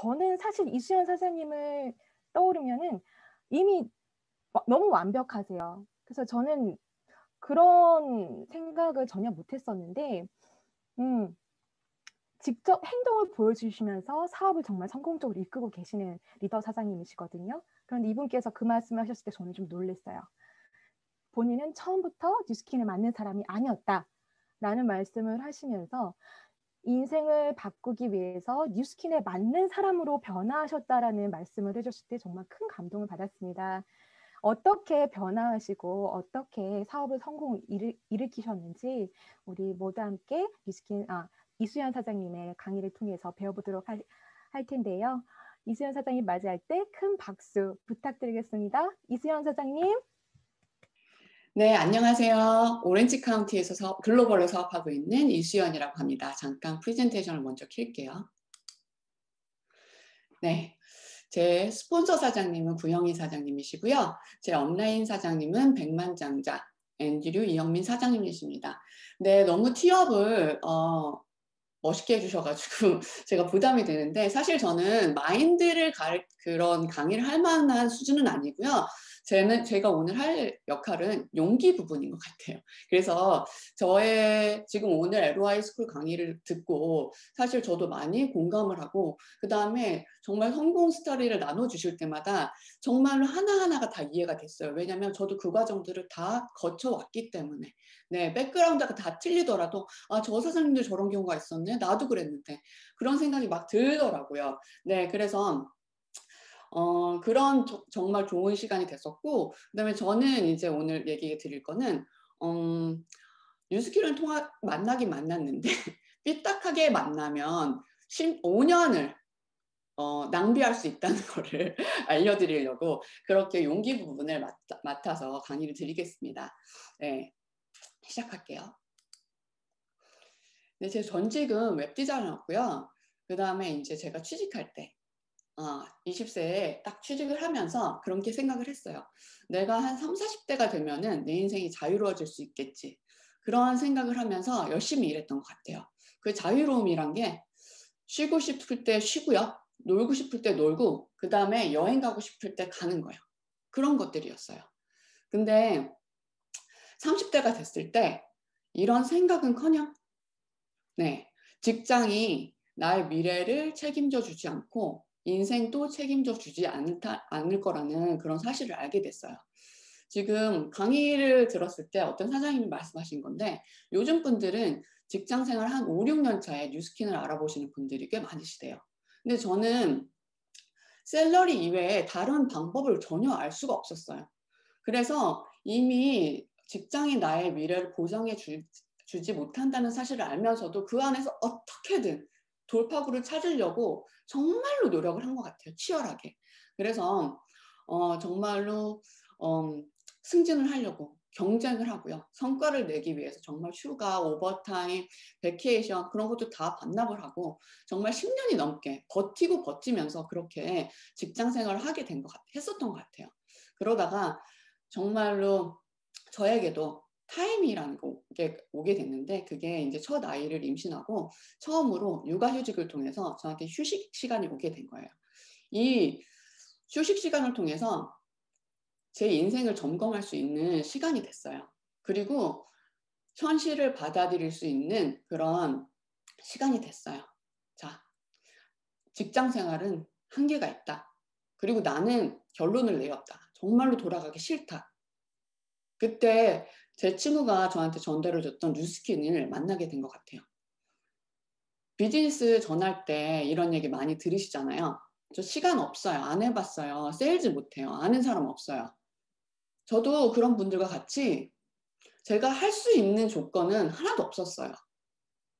저는 사실 이수연 사장님을 떠오르면은 이미 너무 완벽하세요. 그래서 저는 그런 생각을 전혀 못했었는데, 직접 행동을 보여주시면서 사업을 정말 성공적으로 이끌고 계시는 리더 사장님이시거든요. 그런데 이분께서 그 말씀을 하셨을 때 저는 좀 놀랐어요. 본인은 처음부터 뉴스킨에 맞는 사람이 아니었다라는 말씀을 하시면서 인생을 바꾸기 위해서 뉴스킨에 맞는 사람으로 변화하셨다라는 말씀을 해주실 때 정말 큰 감동을 받았습니다. 어떻게 변화하시고 어떻게 사업을 일으키셨는지 우리 모두 함께 이수연 사장님의 강의를 통해서 배워보도록 할 텐데요. 이수연 사장님 맞이할 때 큰 박수 부탁드리겠습니다. 이수연 사장님. 네, 안녕하세요. 오렌지 카운티에서 글로벌로 사업하고 있는 이수연이라고 합니다. 잠깐 프레젠테이션을 먼저 킬게요. 네, 제 스폰서 사장님은 구영희 사장님이시고요. 제 업라인 사장님은 백만장자 앤드류 이영민 사장님이십니다. 네, 너무 티업을 멋있게 해주셔가지고 제가 부담이 되는데, 사실 저는 마인드를 그런 강의를 할 만한 수준은 아니고요. 제가 오늘 할 역할은 용기 부분인 것 같아요. 그래서 저의 지금 오늘 LOI 스쿨 강의를 듣고 사실 저도 많이 공감을 하고, 그 다음에 정말 성공 스토리를 나눠주실 때마다 정말로 하나하나가 다 이해가 됐어요. 왜냐하면 저도 그 과정들을 다 거쳐왔기 때문에. 네, 백그라운드가 다 틀리더라도 저 사장님들 저런 경우가 있었네, 나도 그랬는데, 그런 생각이 막 들더라고요. 네, 그래서 그런 정말 좋은 시간이 됐었고, 그다음에 저는 이제 오늘 얘기 드릴 거는 뉴스킬을 만나긴 만났는데 삐딱하게 만나면 15년을 낭비할 수 있다는 거를 알려드리려고 그렇게 용기 부분을 맡아서 강의를 드리겠습니다. 네, 시작할게요. 네, 제 전직은 웹디자이너였고요. 그 다음에 이제 제가 취직할 때 20세에 딱 취직을 하면서 그렇게 생각을 했어요. 내가 한 30, 40대가 되면은 내 인생이 자유로워질 수 있겠지. 그런 생각을 하면서 열심히 일했던 것 같아요. 그 자유로움이란 게 쉬고 싶을 때 쉬고요. 놀고 싶을 때 놀고, 그 다음에 여행 가고 싶을 때 가는 거예요. 그런 것들이었어요. 근데 30대가 됐을 때 이런 생각은커녕 네, 직장이 나의 미래를 책임져 주지 않고 인생도 책임져 주지 않을 거라는 그런 사실을 알게 됐어요. 지금 강의를 들었을 때 어떤 사장님이 말씀하신 건데, 요즘 분들은 직장 생활 한 5, 6년 차에 뉴스킨을 알아보시는 분들이 꽤 많으시대요. 근데 저는 샐러리 이외에 다른 방법을 전혀 알 수가 없었어요. 그래서 이미 직장이 나의 미래를 보장해 주지 못한다는 사실을 알면서도 그 안에서 어떻게든 돌파구를 찾으려고 정말로 노력을 한 것 같아요. 치열하게. 그래서 정말로 승진을 하려고 경쟁을 하고요. 성과를 내기 위해서 정말 휴가, 오버타임, 베케이션 그런 것도 다 반납을 하고 정말 10년이 넘게 버티고 버티면서 그렇게 직장 생활을 하게 했었던 것 같아요. 그러다가 정말로 저에게도 타임이라는 게 오게 됐는데, 그게 이제 첫 아이를 임신하고 처음으로 육아휴직을 통해서 저한테 휴식 시간이 오게 된 거예요. 이 휴식 시간을 통해서 제 인생을 점검할 수 있는 시간이 됐어요. 그리고 현실을 받아들일 수 있는 그런 시간이 됐어요. 자, 직장 생활은 한계가 있다. 그리고 나는 결론을 내렸다. 정말로 돌아가기 싫다. 그때 제 친구가 저한테 전달해줬던 뉴스킨을 만나게 된 것 같아요. 비즈니스 전할 때 이런 얘기 많이 들으시잖아요. 저 시간 없어요. 안 해봤어요. 세일즈 못해요. 아는 사람 없어요. 저도 그런 분들과 같이 제가 할 수 있는 조건은 하나도 없었어요.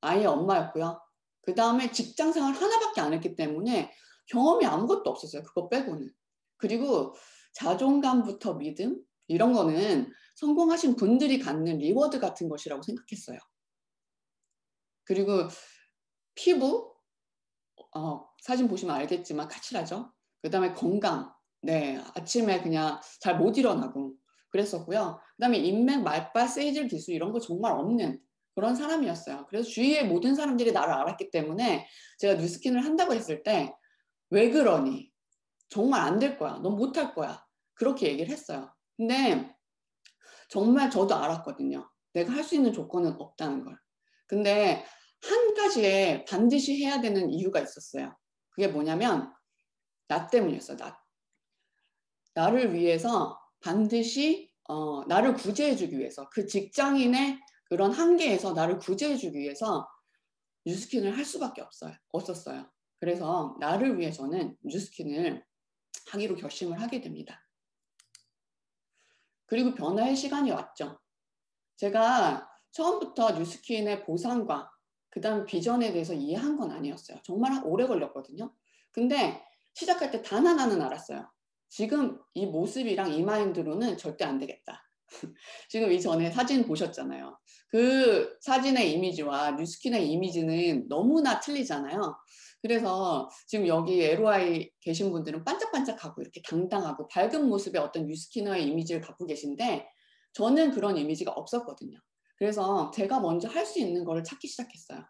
아이의 엄마였고요. 그 다음에 직장 생활 하나밖에 안 했기 때문에 경험이 아무것도 없었어요. 그거 빼고는. 그리고 자존감부터 믿음? 이런 거는 성공하신 분들이 갖는 리워드 같은 것이라고 생각했어요. 그리고 피부, 사진 보시면 알겠지만 까칠하죠. 그 다음에 건강, 네, 아침에 그냥 잘 못 일어나고 그랬었고요. 그 다음에 인맥, 말빨, 세이질 기술 이런 거 정말 없는 그런 사람이었어요. 그래서 주위의 모든 사람들이 나를 알았기 때문에 제가 뉴스킨을 한다고 했을 때 왜 그러니? 정말 안 될 거야. 넌 못할 거야. 그렇게 얘기를 했어요. 근데 정말 저도 알았거든요. 내가 할 수 있는 조건은 없다는 걸. 근데 한 가지에 반드시 해야 되는 이유가 있었어요. 그게 뭐냐면 나 때문이었어요. 나를 위해서 반드시 나를 구제해 주기 위해서, 그 직장인의 그런 한계에서 나를 구제해 주기 위해서 뉴스킨을 할 수밖에 없었어요. 그래서 나를 위해 저는 뉴스킨을 하기로 결심을 하게 됩니다. 그리고 변화의 시간이 왔죠. 제가 처음부터 뉴스킨의 보상과 그다음 비전에 대해서 이해한 건 아니었어요. 정말 오래 걸렸거든요. 근데 시작할 때 단 하나는 알았어요. 지금 이 모습이랑 이 마인드로는 절대 안 되겠다. 지금 이전에 사진 보셨잖아요. 그 사진의 이미지와 뉴스킨의 이미지는 너무나 틀리잖아요. 그래서 지금 여기 LOI 계신 분들은 반짝반짝하고 이렇게 당당하고 밝은 모습의 어떤 뉴스킨의 이미지를 갖고 계신데 저는 그런 이미지가 없었거든요. 그래서 제가 먼저 할 수 있는 거를 찾기 시작했어요.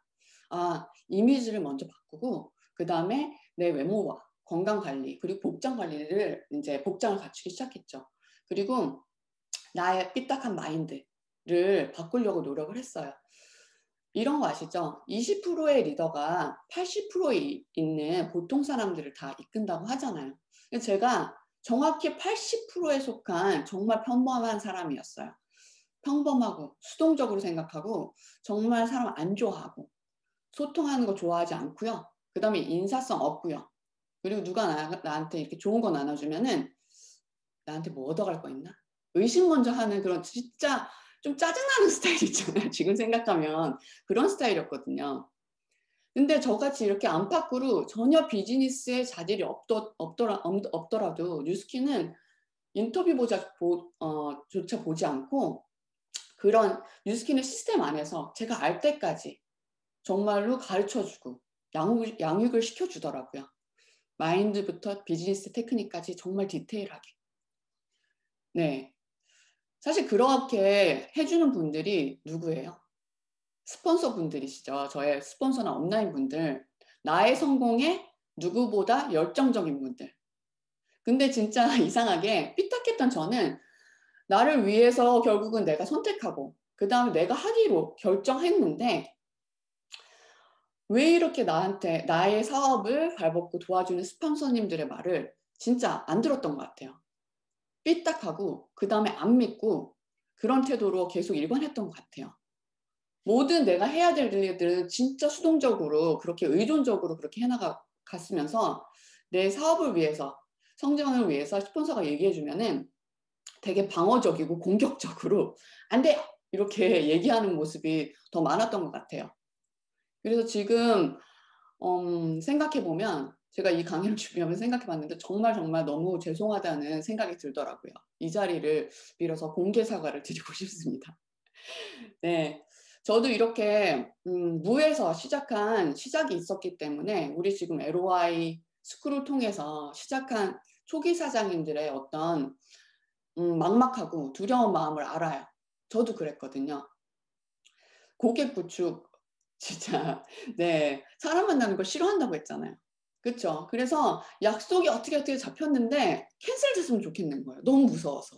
아, 이미지를 먼저 바꾸고 그 다음에 내 외모와 건강관리 그리고 복장관리를 이제 복장을 갖추기 시작했죠. 그리고 나의 삐딱한 마인드를 바꾸려고 노력을 했어요. 이런 거 아시죠? 20%의 리더가 80% 있는 보통 사람들을 다 이끈다고 하잖아요. 제가 정확히 80%에 속한 정말 평범한 사람이었어요. 평범하고 수동적으로 생각하고 정말 사람 안 좋아하고 소통하는 거 좋아하지 않고요. 그 다음에 인사성 없고요. 그리고 누가 나한테 이렇게 좋은 거 나눠주면은 나한테 뭐 얻어갈 거 있나? 의심 먼저 하는 그런 진짜 좀 짜증나는 스타일 있잖아요. 지금 생각하면 그런 스타일이었거든요. 근데 저같이 이렇게 안팎으로 전혀 비즈니스에 자질이 없더라도 뉴스킨은 인터뷰 조차 보지 않고 그런 뉴스킨의 시스템 안에서 제가 알 때까지 정말로 가르쳐주고 양육을 시켜주더라고요. 마인드부터 비즈니스 테크닉까지 정말 디테일하게. 네, 사실 그렇게 해주는 분들이 누구예요? 스폰서 분들이시죠. 저의 스폰서나 업라인 분들. 나의 성공에 누구보다 열정적인 분들. 근데 진짜 이상하게 삐딱했던 저는 나를 위해서 결국은 내가 선택하고 그 다음에 내가 하기로 결정했는데 왜 이렇게 나한테 나의 사업을 발벗고 도와주는 스폰서님들의 말을 진짜 안 들었던 것 같아요. 삐딱하고 그 다음에 안 믿고 그런 태도로 계속 일관했던 것 같아요. 모든 내가 해야 될 일들은 진짜 수동적으로 그렇게 의존적으로 그렇게 해나갔으면서 내 사업을 위해서 성장을 위해서 스폰서가 얘기해주면은 되게 방어적이고 공격적으로 안 돼요! 이렇게 얘기하는 모습이 더 많았던 것 같아요. 그래서 지금 생각해보면 제가 이 강의를 준비하면서 생각해봤는데 정말 너무 죄송하다는 생각이 들더라고요. 이 자리를 빌어서 공개 사과를 드리고 싶습니다. 네, 저도 이렇게 무에서 시작한 시작이 있었기 때문에 우리 지금 LOI 스쿨을 통해서 시작한 초기 사장님들의 어떤 막막하고 두려운 마음을 알아요. 저도 그랬거든요. 고객 구축 진짜 네, 사람 만나는 거 싫어한다고 했잖아요. 그렇죠? 그래서 약속이 어떻게 잡혔는데 캔슬됐으면 좋겠는 거예요. 너무 무서워서.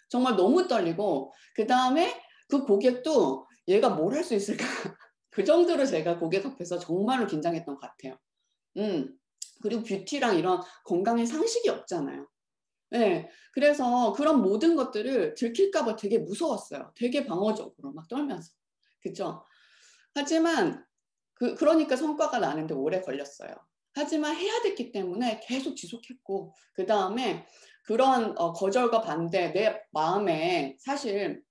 정말 너무 떨리고 그 다음에 그 고객도 얘가 뭘 할 수 있을까? 그 정도로 제가 고객 앞에서 정말로 긴장했던 것 같아요. 그리고 뷰티랑 이런 건강의 상식이 없잖아요. 네, 그래서 그런 모든 것들을 들킬까 봐 되게 무서웠어요. 되게 방어적으로 막 떨면서. 그렇죠? 하지만 그러니까 성과가 나는데 오래 걸렸어요. 하지만 해야 됐기 때문에 계속 지속했고 그 다음에 그런 거절과 반대 내 마음에 사실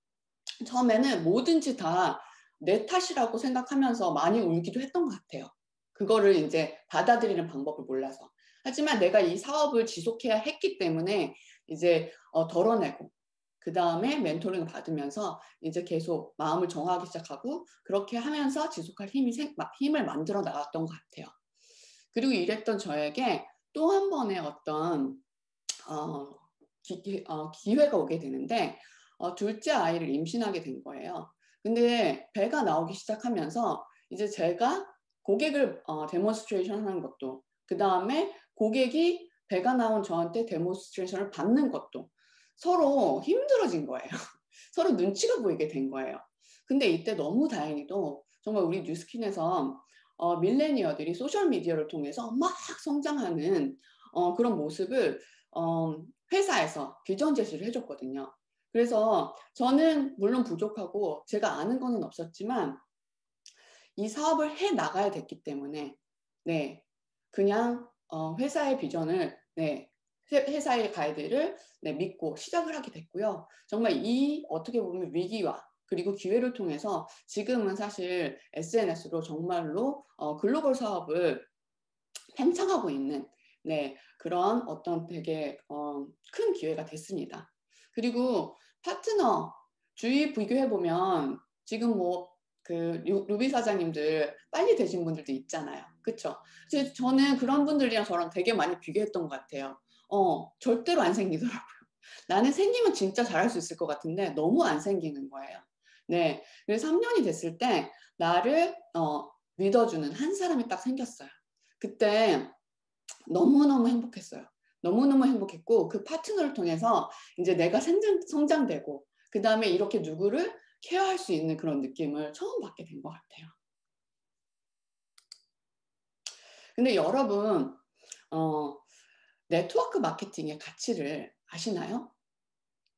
처음에는 뭐든지 다 내 탓이라고 생각하면서 많이 울기도 했던 것 같아요. 그거를 이제 받아들이는 방법을 몰라서. 하지만 내가 이 사업을 지속해야 했기 때문에 이제 덜어내고 그 다음에 멘토링을 받으면서 이제 계속 마음을 정하기 시작하고 그렇게 하면서 지속할 힘을 만들어 나갔던 것 같아요. 그리고 이랬던 저에게 또 한 번의 어떤 기회가 오게 되는데 둘째 아이를 임신하게 된 거예요. 근데 배가 나오기 시작하면서 이제 제가 고객을 데몬스트레이션 하는 것도 그 다음에 고객이 배가 나온 저한테 데모스트레이션을 받는 것도 서로 힘들어진 거예요. 서로 눈치가 보이게 된 거예요. 근데 이때 너무 다행히도 정말 우리 뉴스킨에서 밀레니어들이 소셜미디어를 통해서 막 성장하는 그런 모습을 회사에서 비전 제시를 해줬거든요. 그래서 저는 물론 부족하고 제가 아는 거는 없었지만 이 사업을 해 나가야 됐기 때문에 네, 그냥 회사의 비전을 네, 회사의 가이드를 네, 믿고 시작을 하게 됐고요. 정말 이 어떻게 보면 위기와 그리고 기회를 통해서 지금은 사실 SNS로 정말로 글로벌 사업을 팽창하고 있는 네, 그런 어떤 되게 큰 기회가 됐습니다. 그리고 파트너 주위 비교해 보면 지금 뭐 그 루비 사장님들 빨리 되신 분들도 있잖아요. 그렇죠? 저는 그런 분들이랑 저랑 되게 많이 비교했던 것 같아요. 절대로 안 생기더라고요. 나는 생기면 진짜 잘할 수 있을 것 같은데 너무 안 생기는 거예요. 네, 그래서 3년이 됐을 때 나를 믿어주는 한 사람이 딱 생겼어요. 그때 너무너무 행복했어요. 너무너무 행복했고 그 파트너를 통해서 이제 내가 성장되고 그 다음에 이렇게 누구를 케어할 수 있는 그런 느낌을 처음 받게 된 것 같아요. 근데 여러분 네트워크 마케팅의 가치를 아시나요?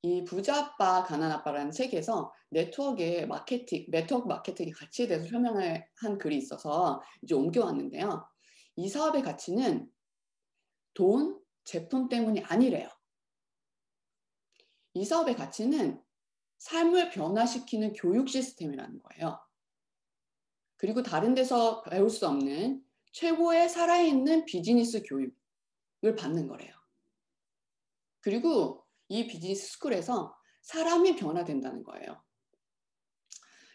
이 부자 아빠 가난 아빠라는 책에서 네트워크 마케팅의 가치에 대해서 설명을 한 글이 있어서 이제 옮겨왔는데요. 이 사업의 가치는 돈, 제품 때문이 아니래요. 이 사업의 가치는 삶을 변화시키는 교육 시스템이라는 거예요. 그리고 다른 데서 배울 수 없는 최고의 살아있는 비즈니스 교육을 받는 거래요. 그리고 이 비즈니스 스쿨에서 사람이 변화된다는 거예요.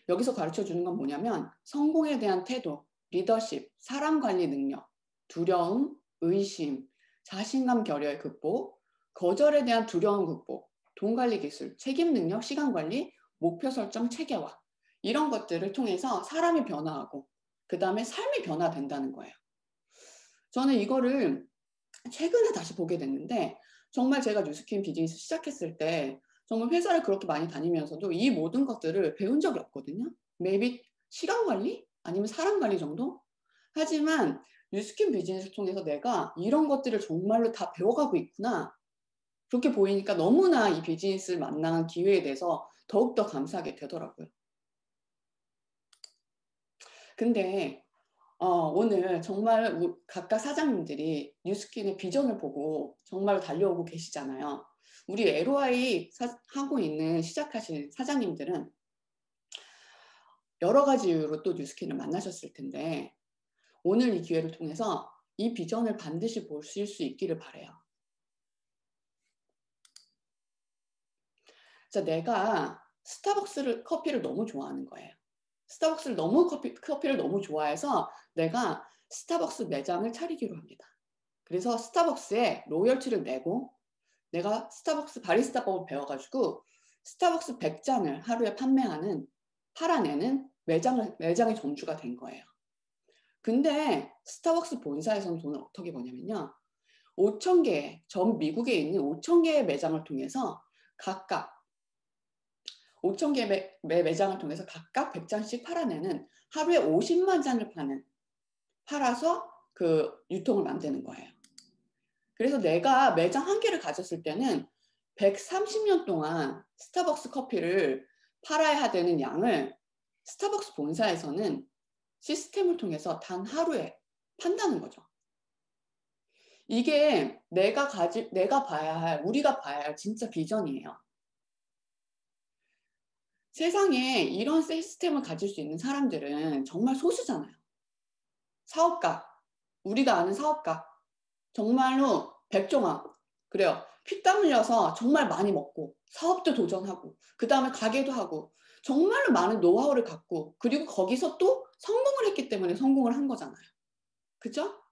여기서 가르쳐 주는 건 뭐냐면 성공에 대한 태도, 리더십, 사람 관리 능력, 두려움, 의심, 자신감 결여의 극복, 거절에 대한 두려움 극복, 돈 관리 기술, 책임 능력, 시간 관리, 목표 설정, 체계화 이런 것들을 통해서 사람이 변화하고 그 다음에 삶이 변화된다는 거예요. 저는 이거를 최근에 다시 보게 됐는데 정말 제가 뉴스킨 비즈니스 시작했을 때 정말 회사를 그렇게 많이 다니면서도 이 모든 것들을 배운 적이 없거든요. maybe 시간 관리? 아니면 사람 관리 정도? 하지만 뉴스킨 비즈니스를 통해서 내가 이런 것들을 정말로 다 배워가고 있구나. 그렇게 보이니까 너무나 이 비즈니스를 만난 기회에 대해서 더욱더 감사하게 되더라고요. 근데 오늘 정말 각각 사장님들이 뉴스킨의 비전을 보고 정말 달려오고 계시잖아요. 우리 LOI 하고 있는 시작하신 사장님들은 여러 가지 이유로 또 뉴스킨을 만나셨을 텐데 오늘 이 기회를 통해서 이 비전을 반드시 보실 수 있기를 바라요. 자, 내가 스타벅스 커피를 너무 좋아하는 거예요. 스타벅스를 커피를 너무 좋아해서 내가 스타벅스 매장을 차리기로 합니다. 그래서 스타벅스에 로열티를 내고 내가 스타벅스 바리스타법을 배워가지고 스타벅스 100잔을 하루에 팔아내는 매장의 점주가 된 거예요. 근데 스타벅스 본사에서는 돈을 어떻게 버냐면요. 5,000개, 전 미국에 있는 5,000개의 매장을 통해서 각각 5,000개 매장을 통해서 각각 100잔씩 팔아내는 하루에 50만 잔을 팔아서 그 유통을 만드는 거예요. 그래서 내가 매장 한 개를 가졌을 때는 130년 동안 스타벅스 커피를 팔아야 되는 양을 스타벅스 본사에서는 시스템을 통해서 단 하루에 판다는 거죠. 이게 우리가 봐야 할 진짜 비전이에요. 세상에 이런 시스템을 가질 수 있는 사람들은 정말 소수잖아요. 사업가, 우리가 아는 사업가, 정말로 백종원, 그래요. 피땀 흘려서 정말 많이 먹고 사업도 도전하고 그 다음에 가게도 하고 정말로 많은 노하우를 갖고 그리고 거기서 또 성공을 했기 때문에 성공을 한 거잖아요. 그죠?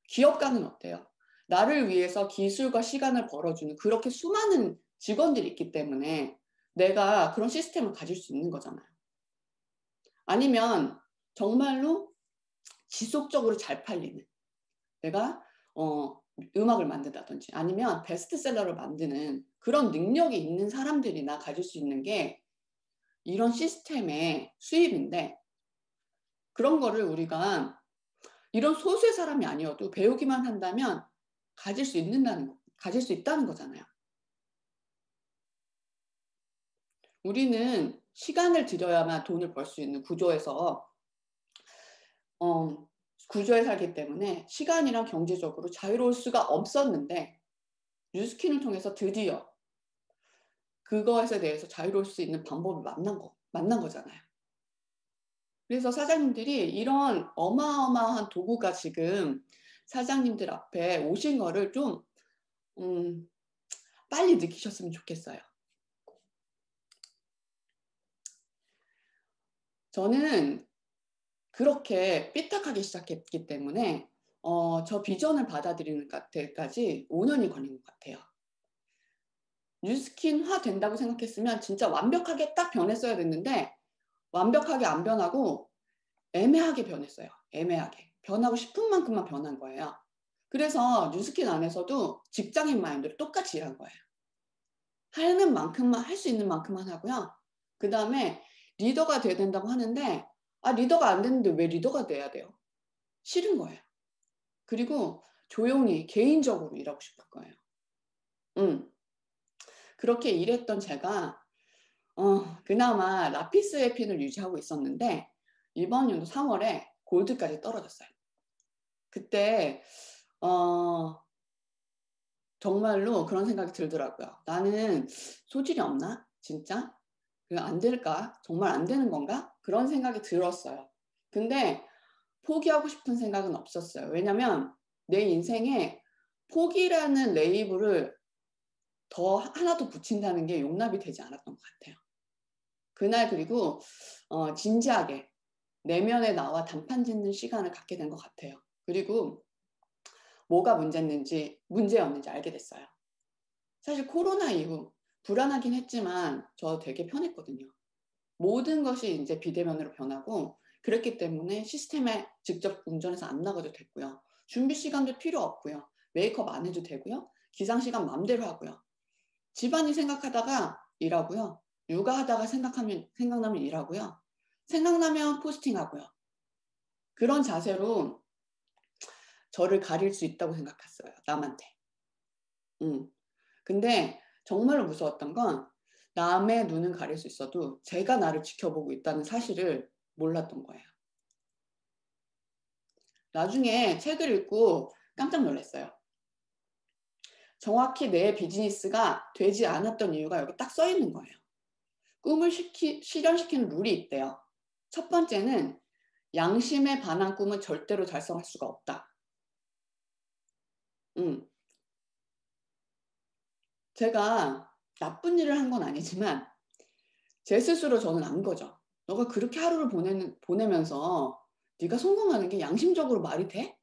기업가는 어때요? 나를 위해서 기술과 시간을 벌어주는 그렇게 수많은 직원들이 있기 때문에 내가 그런 시스템을 가질 수 있는 거잖아요. 아니면 정말로 지속적으로 잘 팔리는 내가 음악을 만든다든지 아니면 베스트셀러를 만드는 그런 능력이 있는 사람들이나 가질 수 있는 게 이런 시스템의 수입인데, 그런 거를 우리가 이런 소수의 사람이 아니어도 배우기만 한다면 가질 수 있다는 거잖아요. 우리는 시간을 들여야만 돈을 벌 수 있는 구조에서 구조에 살기 때문에 시간이랑 경제적으로 자유로울 수가 없었는데, 뉴스킨을 통해서 드디어 그것에 대해서 자유로울 수 있는 방법을 만난 거잖아요. 그래서 사장님들이 이런 어마어마한 도구가 지금 사장님들 앞에 오신 거를 좀 빨리 느끼셨으면 좋겠어요. 저는 그렇게 삐딱하기 시작했기 때문에 저 비전을 받아들이는 데까지 5년이 걸린 것 같아요. 뉴스킨화 된다고 생각했으면 진짜 완벽하게 딱 변했어야 됐는데, 완벽하게 안 변하고 애매하게 변했어요. 애매하게. 변하고 싶은 만큼만 변한 거예요. 그래서 뉴스킨 안에서도 직장인 마인드로 똑같이 일한 거예요. 하는 만큼만, 할 수 있는 만큼만 하고요. 그 다음에 리더가 돼야 된다고 하는데, 리더가 안 되는데 왜 리더가 돼야 돼요? 싫은 거예요. 그리고 조용히 개인적으로 일하고 싶을 거예요. 그렇게 일했던 제가 그나마 라피스의 핀을 유지하고 있었는데, 이번 연도 3월에 골드까지 떨어졌어요. 그때 정말로 그런 생각이 들더라고요. 나는 소질이 없나? 진짜? 안 될까? 정말 안 되는 건가? 그런 생각이 들었어요. 근데 포기하고 싶은 생각은 없었어요. 왜냐면 내 인생에 포기라는 레이블을 하나 더 붙인다는 게 용납이 되지 않았던 것 같아요. 그날 그리고 진지하게 내면에 나와 단판 짓는 시간을 갖게 된 것 같아요. 그리고 뭐가 문제였는지 알게 됐어요. 사실 코로나 이후 불안하긴 했지만 저 되게 편했거든요. 모든 것이 이제 비대면으로 변하고, 그랬기 때문에 시스템에 직접 운전해서 안 나가도 됐고요. 준비 시간도 필요 없고요. 메이크업 안 해도 되고요. 기상 시간 마음대로 하고요. 집안일 생각하다가 일하고요. 육아하다가 생각나면 일하고요. 생각나면 포스팅하고요. 그런 자세로 저를 가릴 수 있다고 생각했어요. 남한테. 근데 정말로 무서웠던 건 남의 눈은 가릴 수 있어도 제가 나를 지켜보고 있다는 사실을 몰랐던 거예요. 나중에 책을 읽고 깜짝 놀랐어요. 정확히 내 비즈니스가 되지 않았던 이유가 여기 딱 써 있는 거예요. 꿈을 실현시키는 룰이 있대요. 첫 번째는 양심에 반한 꿈은 절대로 달성할 수가 없다. 제가 나쁜 일을 한 건 아니지만 제 스스로 저는 안 거죠. 너가 그렇게 하루를 보내면서 네가 성공하는 게 양심적으로 말이 돼?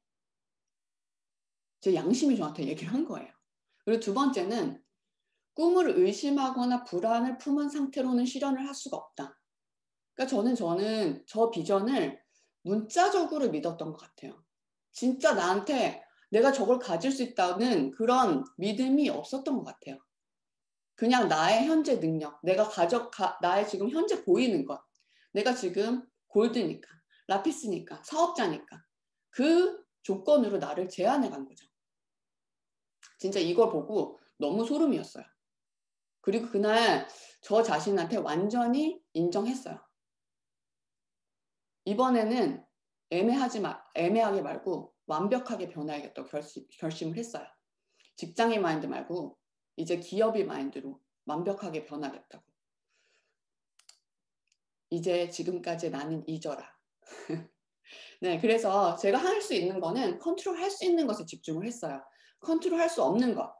제 양심이 저한테 얘기를 한 거예요. 그리고 두 번째는 꿈을 의심하거나 불안을 품은 상태로는 실현을 할 수가 없다. 그러니까 저는 저 비전을 문자적으로 믿었던 것 같아요. 진짜 나한테 내가 저걸 가질 수 있다는 그런 믿음이 없었던 것 같아요. 그냥 나의 현재 능력, 나의 지금 현재 보이는 것, 내가 지금 골드니까, 라피스니까, 사업자니까, 그 조건으로 나를 제한해 간 거죠. 진짜 이걸 보고 너무 소름이었어요. 그리고 그날 저 자신한테 완전히 인정했어요. 이번에는 애매하게 말고 완벽하게 변해야겠다고 결심을 했어요. 직장인 마인드 말고 이제 기업의 마인드로 완벽하게 변하겠다고. 이제 지금까지 나는 잊어라. 네, 그래서 제가 할 수 있는 거는 컨트롤할 수 있는 것에 집중을 했어요. 컨트롤할 수 없는 것.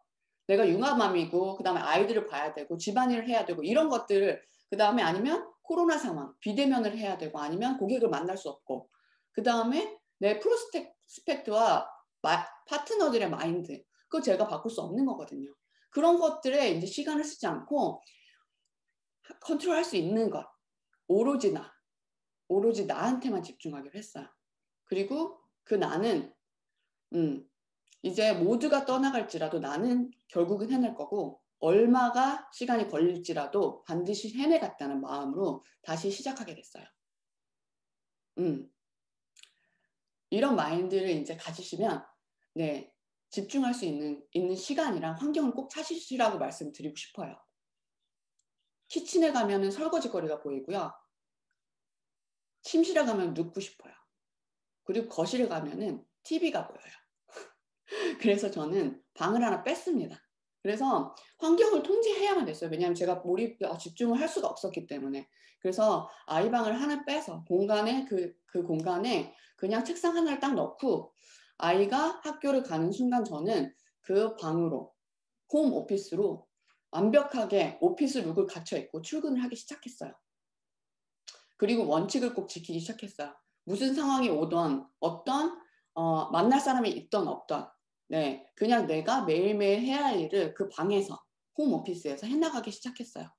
내가 융합맘이고, 그 다음에 아이들을 봐야 되고, 집안일을 해야 되고, 이런 것들을, 그 다음에 아니면 코로나 상황, 비대면을 해야 되고, 아니면 고객을 만날 수 없고, 그 다음에 내 프로스펙트와 파트너들의 마인드, 그거 제가 바꿀 수 없는 거거든요. 그런 것들에 이제 시간을 쓰지 않고 컨트롤할 수 있는 것, 오로지 나한테만 집중하기로 했어요. 그리고 그 나는 이제 모두가 떠나갈지라도 나는 결국은 해낼 거고 얼마가 시간이 걸릴지라도 반드시 해내겠다는 마음으로 다시 시작하게 됐어요. 이런 마인드를 이제 가지시면 네, 집중할 수 있는 시간이랑 환경을 꼭 찾으시라고 말씀드리고 싶어요. 키친에 가면은 설거지거리가 보이고요. 침실에 가면 눕고 싶어요. 그리고 거실에 가면은 TV가 보여요. 그래서 저는 방을 하나 뺐습니다. 그래서 환경을 통제해야만 됐어요. 왜냐하면 제가 집중을 할 수가 없었기 때문에. 그래서 아이 방을 하나 빼서 공간에 그 공간에 그냥 책상 하나를 딱 넣고 아이가 학교를 가는 순간 저는 그 방으로 홈 오피스로 완벽하게 오피스 룩을 갖춰 입고 출근을 하기 시작했어요. 그리고 원칙을 꼭 지키기 시작했어요. 무슨 상황이 오던 어떤 만날 사람이 있던 없던 네, 그냥 내가 매일매일 해야 할 일을 그 방에서 홈 오피스에서 해나가기 시작했어요.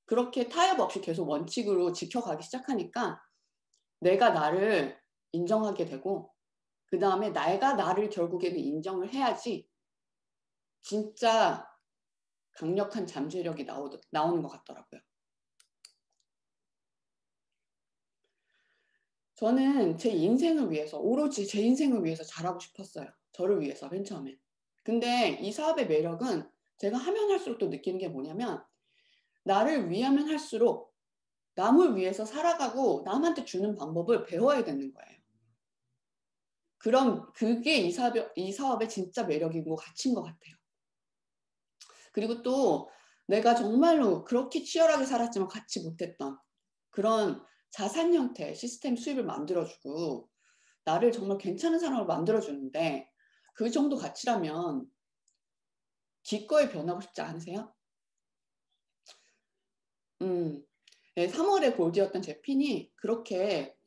그렇게 타협 없이 계속 원칙으로 지켜가기 시작하니까 내가 나를 인정하게 되고 그 다음에 내가 나를 결국에는 인정을 해야지 진짜 강력한 잠재력이 나오는 것 같더라고요. 저는 제 인생을 위해서 오로지 제 인생을 위해서 잘하고 싶었어요. 저를 위해서 맨 처음에. 근데 이 사업의 매력은 제가 하면 할수록 또 느끼는 게 뭐냐면 나를 위하면 할수록 남을 위해서 살아가고 남한테 주는 방법을 배워야 되는 거예요. 그럼 그게 이 사업의 진짜 매력이고 가치인 것 같아요. 그리고 또 내가 정말로 그렇게 치열하게 살았지만 갖지 못했던 그런 자산 형태 시스템 수입을 만들어주고 나를 정말 괜찮은 사람을 만들어주는데 그 정도 가치라면 기꺼이 변하고 싶지 않으세요? 네, 3월에 골드였던 제 핀이 그렇게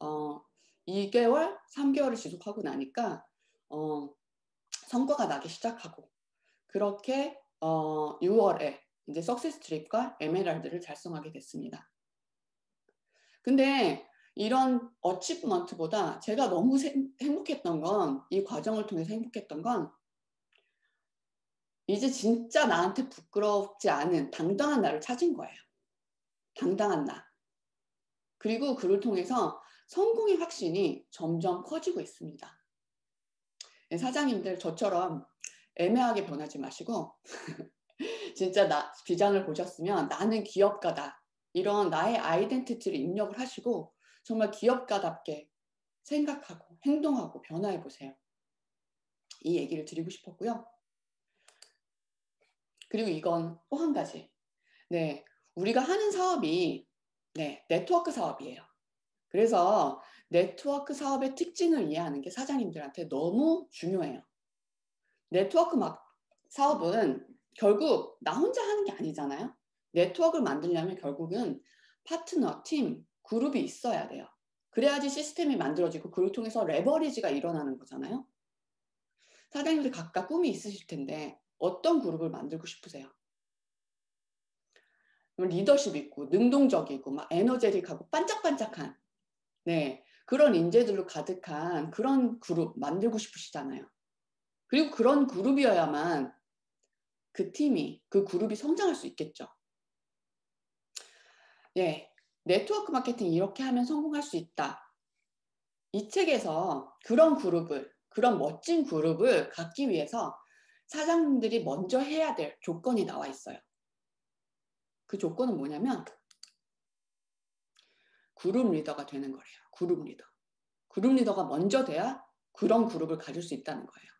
2개월, 3개월을 지속하고 나니까 성과가 나기 시작하고 그렇게 6월에 이제 석세스 트립과 에메랄드를 달성하게 됐습니다. 근데 이런 어치브먼트보다 제가 너무 행복했던 건 이 과정을 통해서 행복했던 건 이제 진짜 나한테 부끄럽지 않은 당당한 나를 찾은 거예요. 당당한 나. 그리고 그를 통해서 성공의 확신이 점점 커지고 있습니다. 사장님들 저처럼 애매하게 변하지 마시고 진짜 비전을 보셨으면 나는 기업가다. 이런 나의 아이덴티티를 입력을 하시고 정말 기업가답게 생각하고 행동하고 변화해 보세요. 이 얘기를 드리고 싶었고요. 그리고 이건 또 한 가지. 네, 우리가 하는 사업이 네, 네트워크 사업이에요. 그래서 네트워크 사업의 특징을 이해하는 게 사장님들한테 너무 중요해요. 네트워크 사업은 결국 나 혼자 하는 게 아니잖아요. 네트워크를 만들려면 결국은 파트너, 팀, 그룹이 있어야 돼요. 그래야지 시스템이 만들어지고 그걸 통해서 레버리지가 일어나는 거잖아요. 사장님들 각각 꿈이 있으실 텐데 어떤 그룹을 만들고 싶으세요? 리더십 있고 능동적이고 막 에너제틱하고 반짝반짝한 네, 그런 인재들로 가득한 그런 그룹 만들고 싶으시잖아요. 그리고 그런 그룹이어야만 그 팀이 그 그룹이 성장할 수 있겠죠. 네, 네트워크 마케팅 이렇게 하면 성공할 수 있다. 이 책에서 그런 멋진 그룹을 갖기 위해서 사장님들이 먼저 해야 될 조건이 나와 있어요. 그 조건은 뭐냐면 그룹 리더가 되는 거래요. 그룹 리더. 그룹 리더가 먼저 돼야 그런 그룹을 가질 수 있다는 거예요.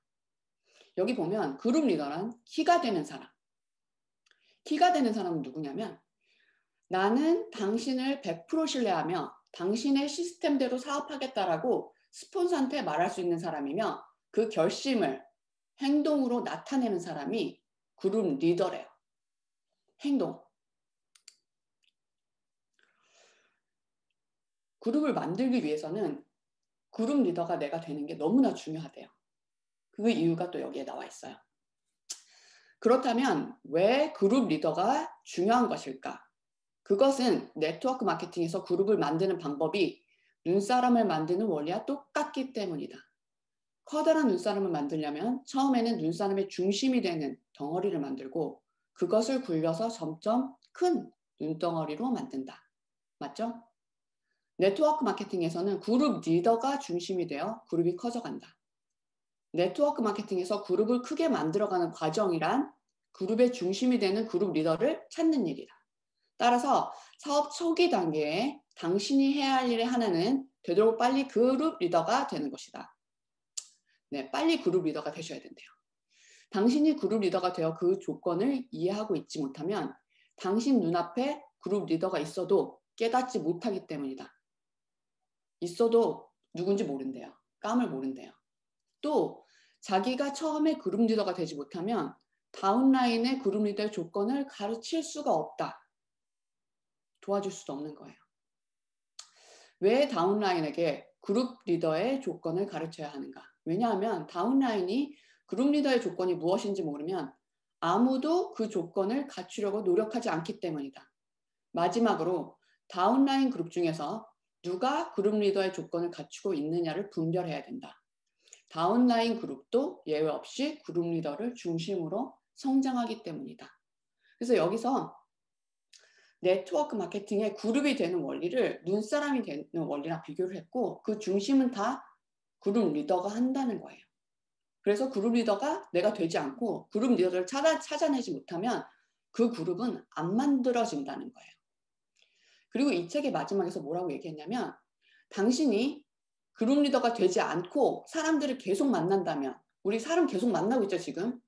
여기 보면 그룹 리더란 키가 되는 사람. 키가 되는 사람은 누구냐면 나는 당신을 100% 신뢰하며 당신의 시스템대로 사업하겠다라고 스폰서한테 말할 수 있는 사람이며 그 결심을 행동으로 나타내는 사람이 그룹 리더래요. 행동. 그룹을 만들기 위해서는 그룹 리더가 내가 되는 게 너무나 중요하대요. 그 이유가 또 여기에 나와 있어요. 그렇다면 왜 그룹 리더가 중요한 것일까? 그것은 네트워크 마케팅에서 그룹을 만드는 방법이 눈사람을 만드는 원리와 똑같기 때문이다. 커다란 눈사람을 만들려면 처음에는 눈사람의 중심이 되는 덩어리를 만들고 그것을 굴려서 점점 큰 눈덩어리로 만든다. 맞죠? 네트워크 마케팅에서는 그룹 리더가 중심이 되어 그룹이 커져간다. 네트워크 마케팅에서 그룹을 크게 만들어가는 과정이란 그룹의 중심이 되는 그룹 리더를 찾는 일이다. 따라서 사업 초기 단계에 당신이 해야 할 일의 하나는 되도록 빨리 그룹 리더가 되는 것이다. 네, 빨리 그룹 리더가 되셔야 된대요. 당신이 그룹 리더가 되어 그 조건을 이해하고 있지 못하면 당신 눈앞에 그룹 리더가 있어도 깨닫지 못하기 때문이다. 있어도 누군지 모른대요. 감을 모른대요. 또 자기가 처음에 그룹 리더가 되지 못하면 다운라인의 그룹 리더의 조건을 가르칠 수가 없다. 도와줄 수도 없는 거예요. 왜 다운라인에게 그룹 리더의 조건을 가르쳐야 하는가? 왜냐하면 다운라인이 그룹 리더의 조건이 무엇인지 모르면 아무도 그 조건을 갖추려고 노력하지 않기 때문이다. 마지막으로 다운라인 그룹 중에서 누가 그룹 리더의 조건을 갖추고 있느냐를 분별해야 된다. 다운라인 그룹도 예외 없이 그룹 리더를 중심으로 성장하기 때문이다. 그래서 여기서 네트워크 마케팅의 그룹이 되는 원리를 눈사람이 되는 원리랑 비교를 했고 그 중심은 다 그룹 리더가 한다는 거예요. 그래서 그룹 리더가 내가 되지 않고 그룹 리더를 찾아내지 못하면 그 그룹은 안 만들어진다는 거예요. 그리고 이 책의 마지막에서 뭐라고 얘기했냐면 당신이 그룹 리더가 되지 않고 사람들을 계속 만난다면 우리 사람 계속 만나고 있죠 지금.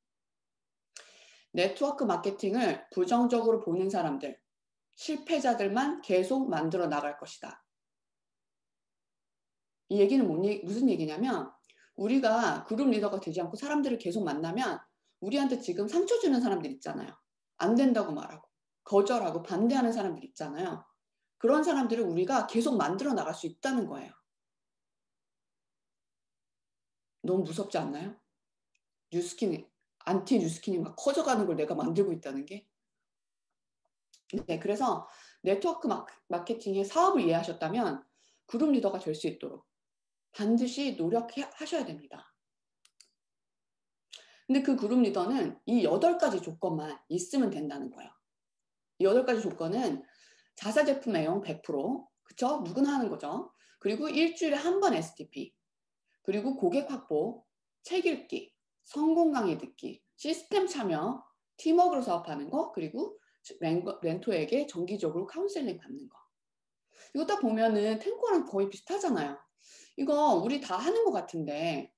네트워크 마케팅을 부정적으로 보는 사람들 실패자들만 계속 만들어 나갈 것이다. 이 얘기는 무슨 얘기냐면 우리가 그룹 리더가 되지 않고 사람들을 계속 만나면 우리한테 지금 상처 주는 사람들 있잖아요. 안 된다고 말하고 거절하고 반대하는 사람들 있잖아요. 그런 사람들을 우리가 계속 만들어 나갈 수 있다는 거예요. 너무 무섭지 않나요? 뉴스킨이 안티 뉴스킨이 막 커져가는 걸 내가 만들고 있다는 게. 네, 그래서 네트워크 마케팅의 사업을 이해하셨다면 그룹 리더가 될 수 있도록 반드시 노력하셔야 됩니다. 근데 그 그룹 리더는 이 8가지 조건만 있으면 된다는 거예요. 이 8가지 조건은 자사 제품 애용 100%, 그쵸? 누구나 하는 거죠. 그리고 일주일에 한 번 STP, 그리고 고객 확보, 책 읽기, 성공 강의 듣기, 시스템 참여, 팀워크로 사업하는 거, 그리고 멘토에게 정기적으로 카운셀링 받는 거. 이거 딱 보면은 탱고랑 거의 비슷하잖아요. 이거 우리 다 하는 것 같은데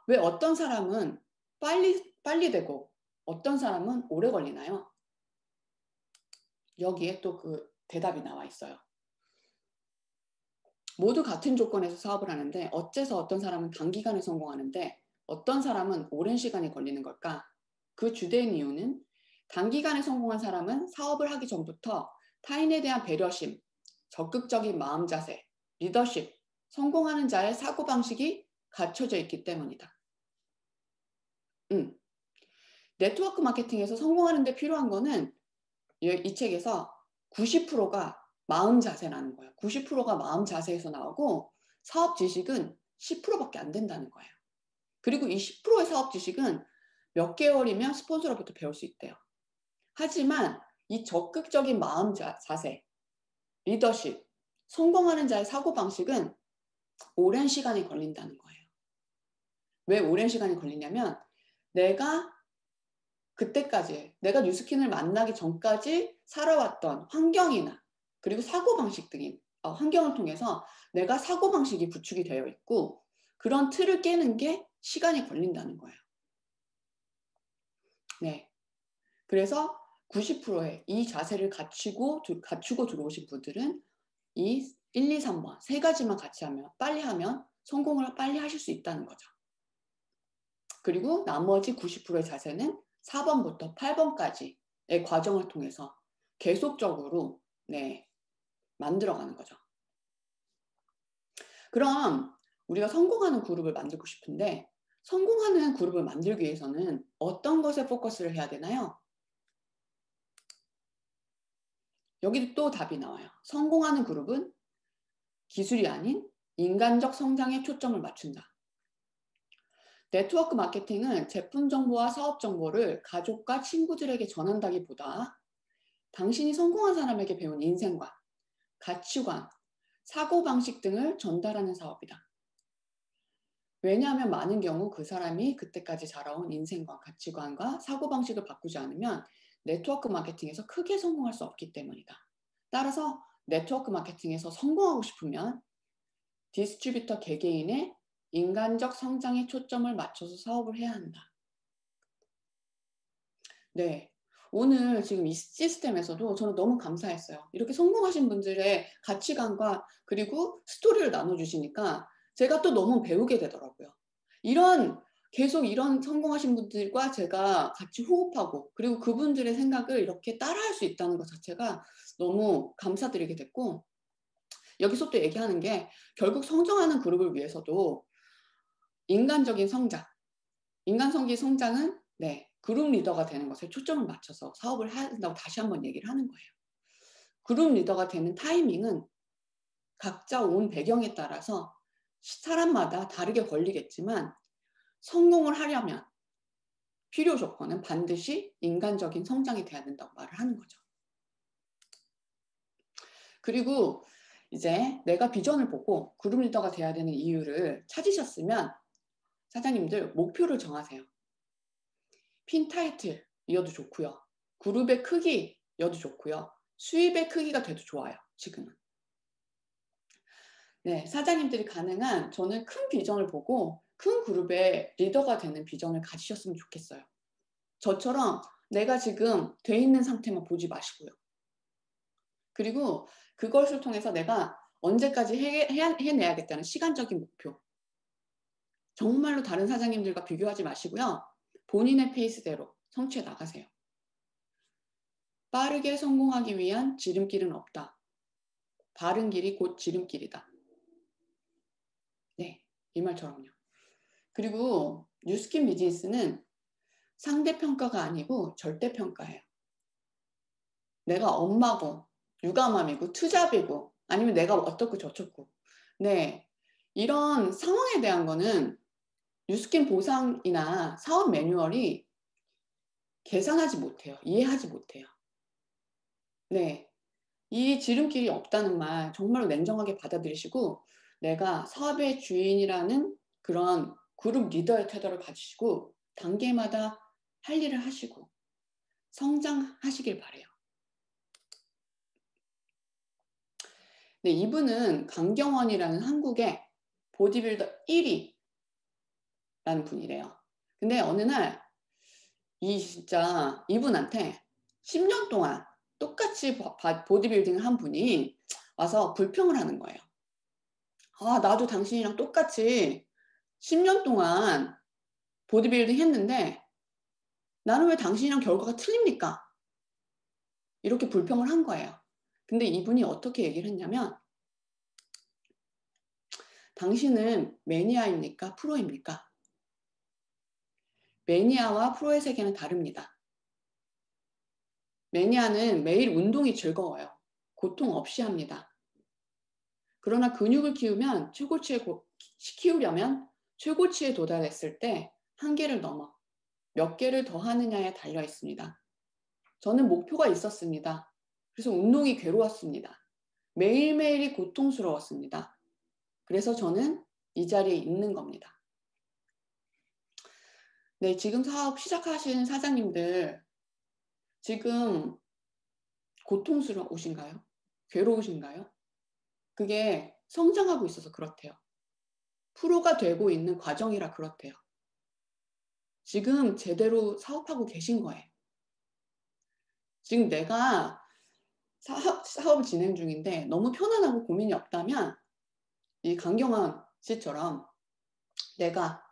왜 어떤 사람은 빨리 되고 어떤 사람은 오래 걸리나요? 여기에 또 그 대답이 나와 있어요. 모두 같은 조건에서 사업을 하는데 어째서 어떤 사람은 단기간에 성공하는데 어떤 사람은 오랜 시간이 걸리는 걸까? 그 주된 이유는 단기간에 성공한 사람은 사업을 하기 전부터 타인에 대한 배려심, 적극적인 마음 자세, 리더십, 성공하는 자의 사고방식이 갖춰져 있기 때문이다. 네트워크 마케팅에서 성공하는 데 필요한 거는 이 책에서 90%가 마음 자세라는 거예요. 90%가 마음 자세에서 나오고 사업 지식은 10%밖에 안 된다는 거예요. 그리고 이 10%의 사업 지식은 몇 개월이면 스폰서로부터 배울 수 있대요. 하지만 이 적극적인 마음 자세, 리더십, 성공하는 자의 사고방식은 오랜 시간이 걸린다는 거예요. 왜 오랜 시간이 걸리냐면 내가 그때까지 내가 뉴스킨을 만나기 전까지 살아왔던 환경이나 그리고 사고방식 등인 환경을 통해서 내가 사고방식이 구축이 되어 있고 그런 틀을 깨는 게 시간이 걸린다는 거예요. 네. 그래서 90%의 이 자세를 갖추고 들어오신 분들은 이 1, 2, 3번 세 가지만 같이 하면 빨리 하면 성공을 빨리 하실 수 있다는 거죠. 그리고 나머지 90%의 자세는 4번부터 8번까지의 과정을 통해서 계속적으로 만들어가는 거죠. 그럼 우리가 성공하는 그룹을 만들고 싶은데 성공하는 그룹을 만들기 위해서는 어떤 것에 포커스를 해야 되나요? 여기도 또 답이 나와요. 성공하는 그룹은 기술이 아닌 인간적 성장에 초점을 맞춘다. 네트워크 마케팅은 제품 정보와 사업 정보를 가족과 친구들에게 전한다기보다 당신이 성공한 사람에게 배운 인생관, 가치관, 사고방식 등을 전달하는 사업이다. 왜냐하면 많은 경우 그 사람이 그때까지 자라온 인생관, 가치관과 사고방식을 바꾸지 않으면 네트워크 마케팅에서 크게 성공할 수 없기 때문이다. 따라서 네트워크 마케팅에서 성공하고 싶으면 디스트리뷰터 개개인의 인간적 성장에 초점을 맞춰서 사업을 해야 한다. 네. 오늘 지금 이 시스템에서도 저는 너무 감사했어요. 이렇게 성공하신 분들의 가치관과 그리고 스토리를 나눠주시니까 제가 또 너무 배우게 되더라고요. 계속 이런 성공하신 분들과 제가 같이 호흡하고 그리고 그분들의 생각을 이렇게 따라할 수 있다는 것 자체가 너무 감사드리게 됐고, 여기서 또 얘기하는 게 결국 성장하는 그룹을 위해서도 인간적인 성장, 인간성기 성장은 그룹 리더가 되는 것에 초점을 맞춰서 사업을 해야 된다고 다시 한번 얘기를 하는 거예요. 그룹 리더가 되는 타이밍은 각자 온 배경에 따라서 사람마다 다르게 걸리겠지만 성공을 하려면 필요 조건은 반드시 인간적인 성장이 돼야 된다고 말을 하는 거죠. 그리고 이제 내가 비전을 보고 그룹 리더가 돼야 되는 이유를 찾으셨으면 사장님들 목표를 정하세요. 핀 타이틀이어도 좋고요. 그룹의 크기여도 좋고요. 수입의 크기가 돼도 좋아요. 지금은. 네, 사장님들이 가능한 저는 큰 비전을 보고 큰 그룹의 리더가 되는 비전을 가지셨으면 좋겠어요. 저처럼 내가 지금 돼 있는 상태만 보지 마시고요. 그리고 그것을 통해서 내가 언제까지 해내야겠다는 시간적인 목표. 정말로 다른 사장님들과 비교하지 마시고요. 본인의 페이스대로 성취해 나가세요. 빠르게 성공하기 위한 지름길은 없다. 바른 길이 곧 지름길이다. 네, 이 말처럼요. 그리고 뉴스킨 비즈니스는 상대평가가 아니고 절대평가예요. 내가 엄마고 육아맘이고 투잡이고 아니면 내가 어떻고 저쩌고, 네, 이런 상황에 대한 거는 뉴스킨 보상이나 사업 매뉴얼이 계산하지 못해요. 이해하지 못해요. 네, 이 지름길이 없다는 말 정말로 냉정하게 받아들이시고 내가 사업의 주인이라는 그런 그룹 리더의 태도를 가지시고 단계마다 할 일을 하시고 성장하시길 바래요. 네, 이분은 강경원이라는 한국의 보디빌더 1위라는 분이래요. 근데 어느 날 진짜 이분한테 10년 동안 똑같이 보디빌딩을 한 분이 와서 불평을 하는 거예요. 아, 나도 당신이랑 똑같이 10년 동안 보디빌딩 했는데 나는 왜 당신이랑 결과가 틀립니까? 이렇게 불평을 한 거예요. 근데 이분이 어떻게 얘기를 했냐면, 당신은 매니아입니까? 프로입니까? 매니아와 프로의 세계는 다릅니다. 매니아는 매일 운동이 즐거워요. 고통 없이 합니다. 그러나 근육을 키우려면 최고치에 도달했을 때 한계를 넘어 몇 개를 더 하느냐에 달려 있습니다. 저는 목표가 있었습니다. 그래서 운동이 괴로웠습니다. 매일매일이 고통스러웠습니다. 그래서 저는 이 자리에 있는 겁니다. 네, 지금 사업 시작하신 사장님들 지금 고통스러우신가요? 괴로우신가요? 그게 성장하고 있어서 그렇대요. 프로가 되고 있는 과정이라 그렇대요. 지금 제대로 사업하고 계신 거예요. 지금 내가 사업을 진행 중인데 너무 편안하고 고민이 없다면 이 강경원 씨처럼 내가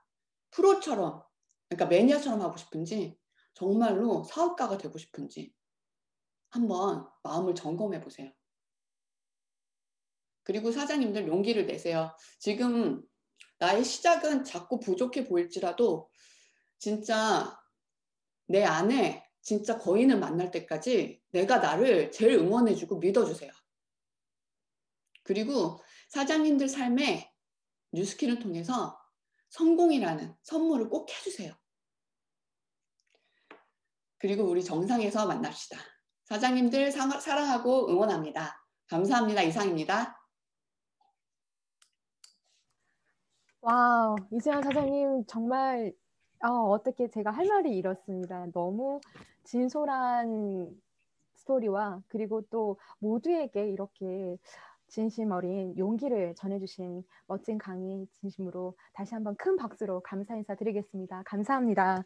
프로처럼, 그러니까 매니아처럼 하고 싶은지 정말로 사업가가 되고 싶은지 한번 마음을 점검해 보세요. 그리고 사장님들 용기를 내세요. 지금 나의 시작은 작고 부족해 보일지라도 진짜 내 안에 진짜 거인을 만날 때까지 내가 나를 제일 응원해주고 믿어주세요. 그리고 사장님들 삶에 뉴스킨을 통해서 성공이라는 선물을 꼭 해주세요. 그리고 우리 정상에서 만납시다. 사장님들 사랑하고 응원합니다. 감사합니다. 이상입니다. 와우, 이수연 사장님 정말 어떻게 제가 할 말이 이렇습니다. 너무 진솔한 스토리와 그리고 또 모두에게 이렇게 진심 어린 용기를 전해주신 멋진 강의 진심으로 다시 한번 큰 박수로 감사 인사 드리겠습니다. 감사합니다.